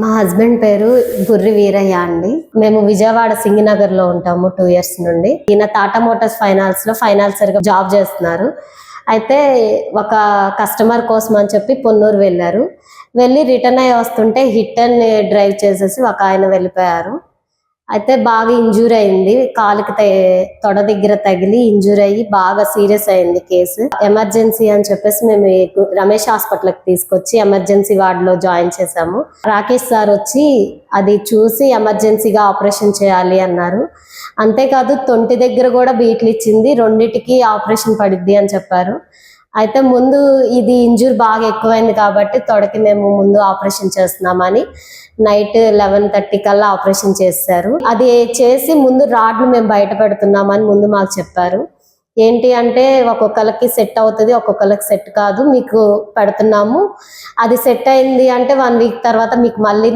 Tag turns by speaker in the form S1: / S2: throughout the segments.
S1: మా హస్బెండ్ పేరు బుర్రి వీరయ్య అండి. మేము విజయవాడ సింగినగర్ లో ఉంటాము 2 years నుండి. ఈయన టాటా మోటార్స్ ఫైనాన్స్ లో ఫైనాన్సర్ గా జాబ్ చేస్తున్నారు. అయితే ఒక కస్టమర్ కోసం అని చెప్పి పొన్నూరు వెళ్ళారు. వెళ్ళి రిటర్న్ అయ్యి వస్తుంటే హిట్ అండ్ డ్రైవ్ చేసేసి ఒక ఆయన వెళ్ళిపోయారు. అయితే బాగా ఇంజూర్ అయింది, కాలుకి తొడ దగ్గర తగిలి ఇంజూర్ అయ్యి బాగా సీరియస్ అయింది కేసు. ఎమర్జెన్సీ అని చెప్పేసి మేము రమేష్ హాస్పిటల్కి తీసుకొచ్చి ఎమర్జెన్సీ వార్డ్ లో జాయిన్ చేసాము. రాకేష్ సార్ వచ్చి అది చూసి ఎమర్జెన్సీగా ఆపరేషన్ చేయాలి అన్నారు. అంతేకాదు తొంటి దగ్గర కూడా బీట్లు ఇచ్చింది, రెండిటికి ఆపరేషన్ పడిద్ది అని చెప్పారు. అయితే ముందు ఇది ఇంజూర్ బాగా ఎక్కువైంది కాబట్టి తొడకి మేము ముందు ఆపరేషన్ చేస్తున్నామని నైట్ 11:30 కల్లా ఆపరేషన్ చేశారు. అది చేసి ముందు రాడ్లు మేము బయట పెడుతున్నామని ముందు మాకు చెప్పారు. ఏంటి అంటే ఒక్కొక్కరికి సెట్ అవుతుంది, ఒక్కొక్కరికి సెట్ కాదు, మీకు పెడుతున్నాము, అది సెట్ అయింది అంటే 1 week తర్వాత మీకు మళ్ళీ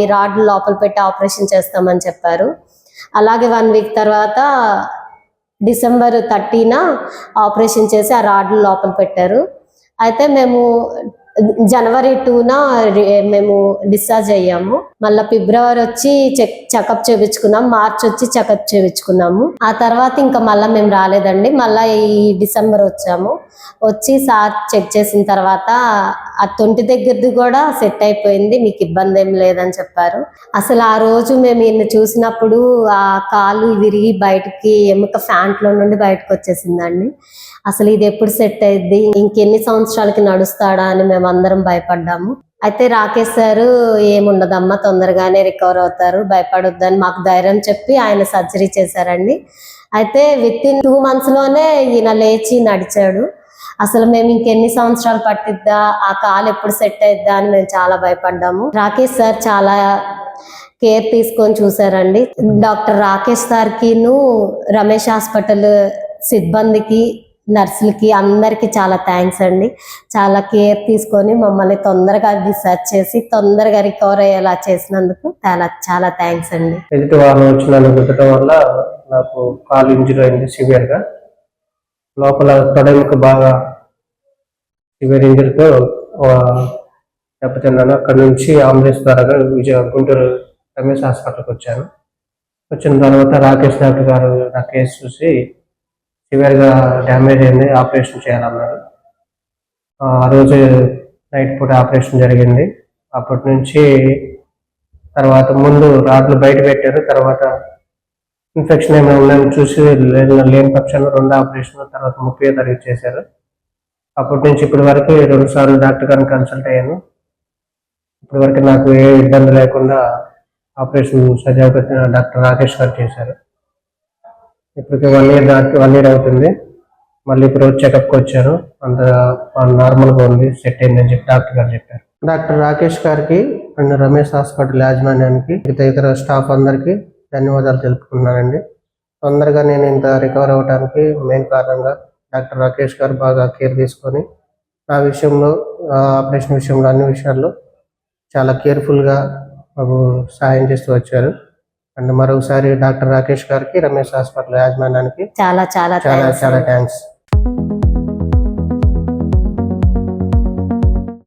S1: ఈ రాడ్లు లోపల పెట్టి ఆపరేషన్ చేస్తామని చెప్పారు. అలాగే 1 week తర్వాత December 30న ఆపరేషన్ చేసి ఆ రాడ్లు లోపల పెట్టారు. అయితే మేము January 2న మేము డిశ్చార్జ్ అయ్యాము. మళ్ళీ February వచ్చి చెకప్ చేయించుకున్నాం, March వచ్చి చెకప్ చేయించుకున్నాము. ఆ తర్వాత ఇంకా మళ్ళీ మేము రాలేదండి. మళ్ళీ ఈ December వచ్చాము. వచ్చి సార్ చెక్ చేసిన తర్వాత ఆ తొంటి దగ్గరది కూడా సెట్ అయిపోయింది, మీకు ఇబ్బంది ఏం లేదని చెప్పారు. అసలు ఆ రోజు మేము ఈయన చూసినప్పుడు ఆ కాలు విరిగి బయటకి ఎముక ఫ్యాంట్లో నుండి బయటకు వచ్చేసిందండి. అసలు ఇది ఎప్పుడు సెట్ అయ్యిద్ది, ఇంకెన్ని సంవత్సరాలకి నడుస్తాడా అని మేము అందరం భయపడ్డాము. అయితే రాకేష్ సారు ఏముండదమ్మా, తొందరగానే రికవర్ అవుతారు, భయపడొద్దని మాకు ధైర్యం చెప్పి ఆయన సర్జరీ చేశారండి. అయితే within 2 months లోనే ఈయన లేచి నడిచాడు. అసలు మేము ఇంకెన్ని సంవత్సరాలు పట్టిద్దా, ఆ కాలు ఎప్పుడు సెట్ అయిద్దా అని మేము చాలా భయపడ్డాము. రాకేష్ సార్ చాలా కేర్ తీసుకొని చూసారండి. డాక్టర్ రాకేష్ సార్కిను రమేష్ హాస్పిటల్ సిబ్బందికి, నర్సులకి అందరికి చాలా థ్యాంక్స్ అండి. చాలా కేర్ తీసుకొని మమ్మల్ని తొందరగా డిశ్చార్జ్ చేసి తొందరగా రికవర్ అయ్యేలా చేసినందుకు చాలా చాలా థ్యాంక్స్ అండి.
S2: ఎదుటి వాహనం వచ్చి నన్ను గుద్దడం వల్ల నాకు కాలు ఇంజరీ అయింది సివియర్ గా. లోపల తొడముకు బాగా సివియర్ ఇంజరీతో దెబ్బతిన్నాను. అక్కడ నుంచి అంబులెన్స్ ద్వారా గుంటూరు రమేష్ హాస్పిటల్కి వచ్చాను. వచ్చిన తర్వాత రాకేష్ డాక్టర్ గారు నా కేసు చూసి సివియర్గా డ్యామేజ్ అయింది, ఆపరేషన్ చేయాలన్నారు. ఆ రోజు నైట్ పూట ఆపరేషన్ జరిగింది. అప్పటి నుంచి తర్వాత ముందు రాడ్లు బయట పెట్టారు, తర్వాత ఇన్ఫెక్షన్ ఏమైనా ఉన్నాయని చూసి లేని పక్షంలో 2 ఆపరేషన్, తర్వాత 30వ తారీఖు చేశారు. అప్పటి నుంచి ఇప్పటి వరకు 2 సార్లు డాక్టర్ గారిని కన్సల్ట్ అయ్యాను. ఇప్పటి వరకు నాకు ఏ ఇబ్బంది లేకుండా ఆపరేషన్ సజావుగా డాక్టర్ రాకేష్ గారు చేశారు. ఇప్పటికి 1 year అవుతుంది. మళ్ళీ ఇప్పుడు చెకప్కి వచ్చాను, అంత నార్మల్గా ఉంది, సెట్ అయిందని చెప్పి డాక్టర్ గారు చెప్పారు. డాక్టర్ రాకేష్ గారికి అండ్ రమేష్ హాస్పిటల్ యాజమాన్యానికి, ఇతర స్టాఫ్ అందరికీ ధన్యవాదాలు తెలుపుకున్నానండి. తొందరగా నేను ఇంత రికవర్ అవ్వడానికి మెయిన్ కారణంగా డాక్టర్ రాకేష్ గారు బాగా కేర్ తీసుకొని నా విషయంలో, ఆపరేషన్ విషయంలో, అన్ని విషయాల్లో చాలా కేర్ఫుల్గా మాకు సహాయం చేస్తూ వచ్చారు. అండ్ మరొకసారి డాక్టర్ రాకేష్ గారికి, రమేష్ హాస్పిటల్ యాజమాన్యానికి
S1: చాలా చాలా
S2: చాలా థ్యాంక్స్.